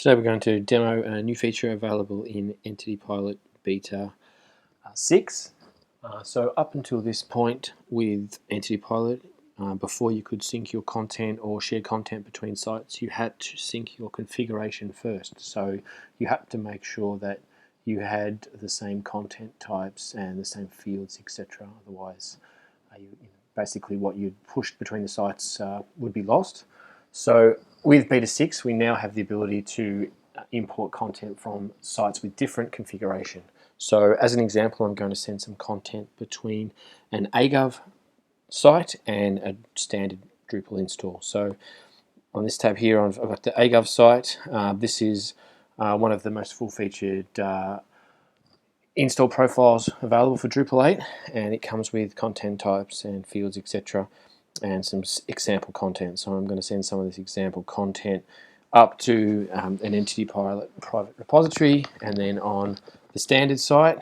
Today we're going to demo a new feature available in Entity Pilot Beta 6. So up until this point with Entity Pilot, before you could sync your content or share content between sites, you had to sync your configuration first. So you had to make sure that you had the same content types and the same fields, etc. Otherwise, basically what you'd pushed between the sites would be lost. So with Beta 6, we now have the ability to import content from sites with different configuration. So as an example, I'm going to send some content between an agov site and a standard Drupal install. So on this tab here, I've got the agov site. This is one of the most full-featured install profiles available for Drupal 8, and it comes with content types and fields, etc., and some example content. So I'm going to send some of this example content up to an Entity Pilot private repository, and then on the standard site,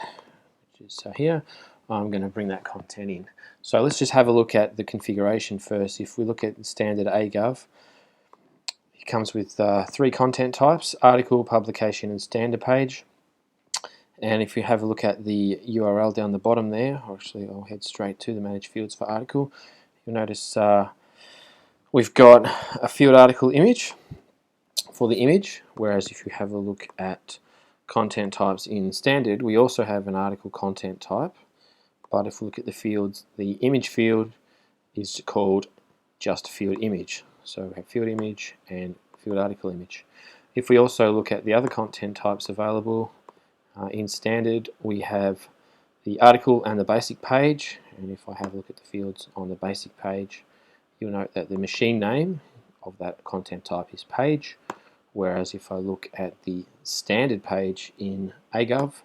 which is here, I'm going to bring that content in. So let's just have a look at the configuration first. If we look at the standard agov, it comes with 3 content types: article, publication, and standard page. And if you have a look at the URL down the bottom there, or actually I'll head straight to the manage fields for article, you'll notice we've got a field article image for the image, whereas if you have a look at content types in standard, we also have an article content type. But if we look at the fields, the image field is called just field image. So we have field image and field article image. If we also look at the other content types available, in standard, we have the article and the basic page, and if I have a look at the fields on the basic page, you'll note that the machine name of that content type is page, whereas if I look at the standard page in agov,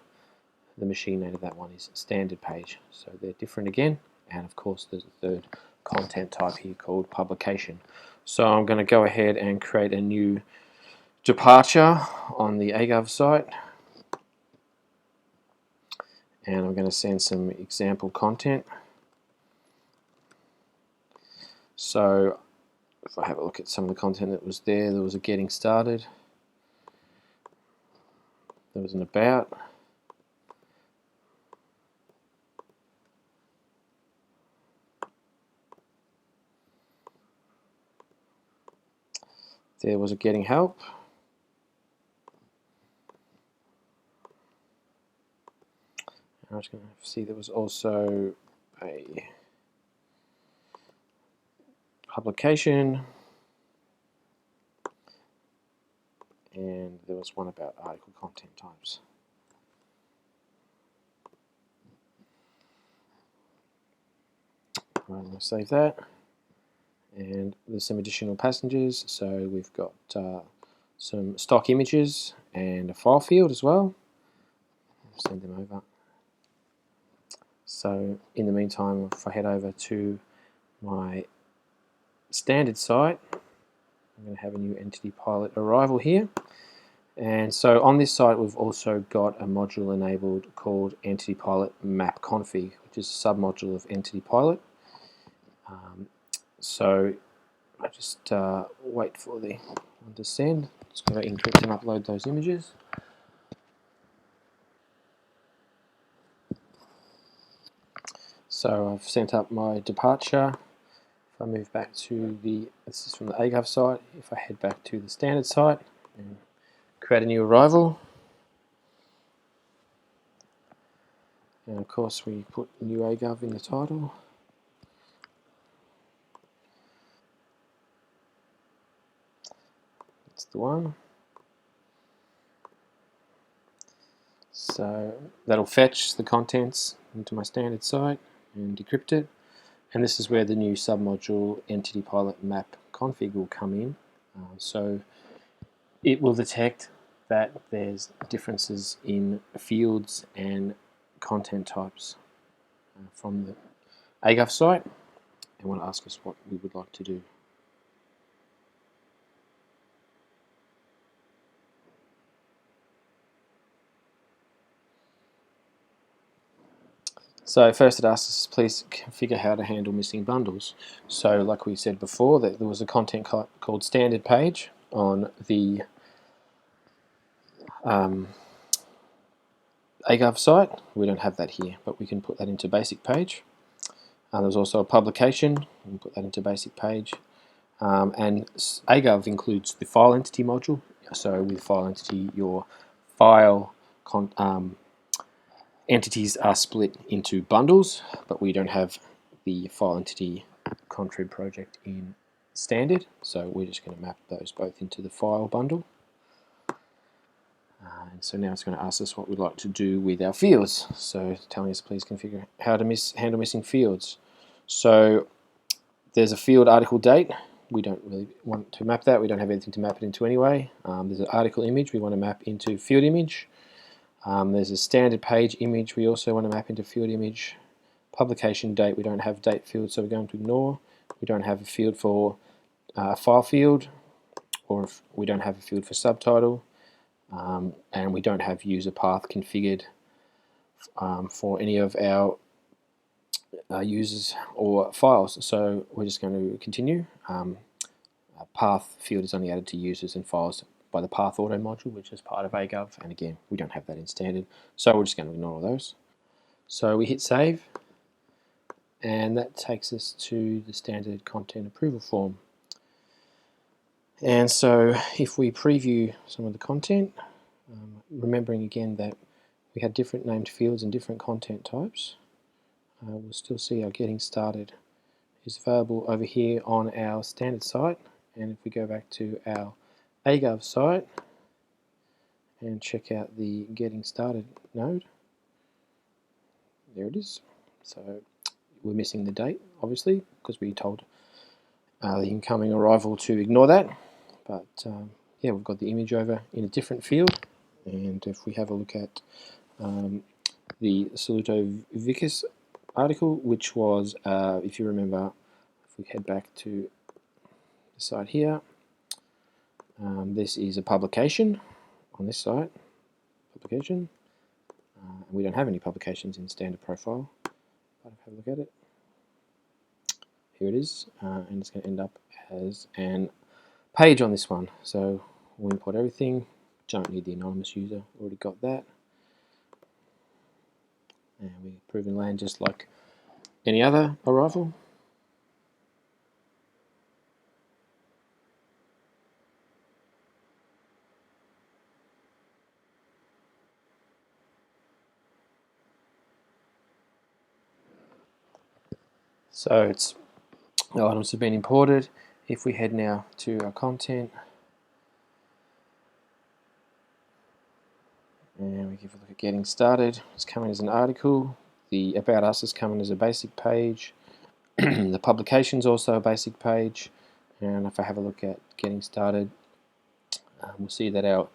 the machine name of that one is standard page. So they're different again, and of course there's a third content type here called publication. So I'm going to go ahead and create a new departure on the agov site, and I'm going to send some example content. So if I have a look at some of the content that was there was a getting started, there was an about, there was a getting help, I was going to see there was also a publication, and there was one about article content types. I'm going to save that, and there's some additional passengers. So we've got some stock images and a file field as well. I'll send them over. So in the meantime, if I head over to my standard site, I'm going to have a new Entity Pilot arrival here. And so on this site, we've also got a module enabled called Entity Pilot Map Config, which is a submodule of Entity Pilot. So I just wait for the one to send. Just got to encrypt and upload those images. So I've sent up my departure. If I move back to this is from the agov site, if I head back to the standard site and create a new arrival, and of course we put new agov in the title. That's the one. So that'll fetch the contents into my standard site and decrypt it. And this is where the new submodule Entity Pilot Map Config will come in. So it will detect that there's differences in fields and content types from the agov site, and will ask us what we would like to do. So first it asks us, please configure how to handle missing bundles. So like we said before, that there was a content called standard page on the agov site. We don't have that here, but we can put that into basic page. There's also a publication. We can put that into basic page. And agov includes the file entity module. So with file entity, your file entities are split into bundles, but we don't have the file entity contrib project in standard, so we're just going to map those both into the file bundle. And so now it's going to ask us what we'd like to do with our fields. So telling us please configure how to handle missing fields. So there's a field article date. We don't really want to map that. We don't have anything to map it into anyway. There's an article image we want to map into field image. There's a standard page image we also want to map into field image. Publication date, we don't have date field, so we're going to ignore. We don't have a field for file field, or if we don't have a field for subtitle, and we don't have user path configured for any of our users or files, so we're just going to continue. Path field is only added to users and files by the path auto module, which is part of agov, and again we don't have that in standard, so we're just going to ignore all those. So we hit save, and that takes us to the standard content approval form. And so if we preview some of the content, remembering again that we had different named fields and different content types, we'll still see our getting started is available over here on our standard site. And if we go back to our agov site and check out the getting started node, there it is. So we're missing the date, obviously, because we told the incoming arrival to ignore that. But yeah, we've got the image over in a different field. And if we have a look at the Saluto Vicus article, which was, if you remember, if we head back to the site here, this is a publication on this site, publication. We don't have any publications in standard profile, but have a look at it. Here it is, and it's going to end up as an page on this one. So we'll import everything. Don't need the anonymous user, already got that. And we approve and land just like any other arrival. So it's the items have been imported. If we head now to our content, and we give a look at getting started, it's coming as an article. The about us is coming as a basic page. The publication is also a basic page. And if I have a look at getting started, we'll see that our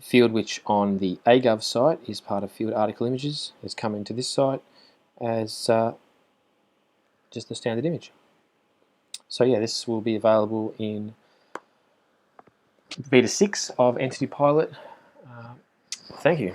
field, which on the agov site is part of field article images, is coming to this site as just the standard image. So yeah, this will be available in beta 6 of Entity Pilot. Thank you.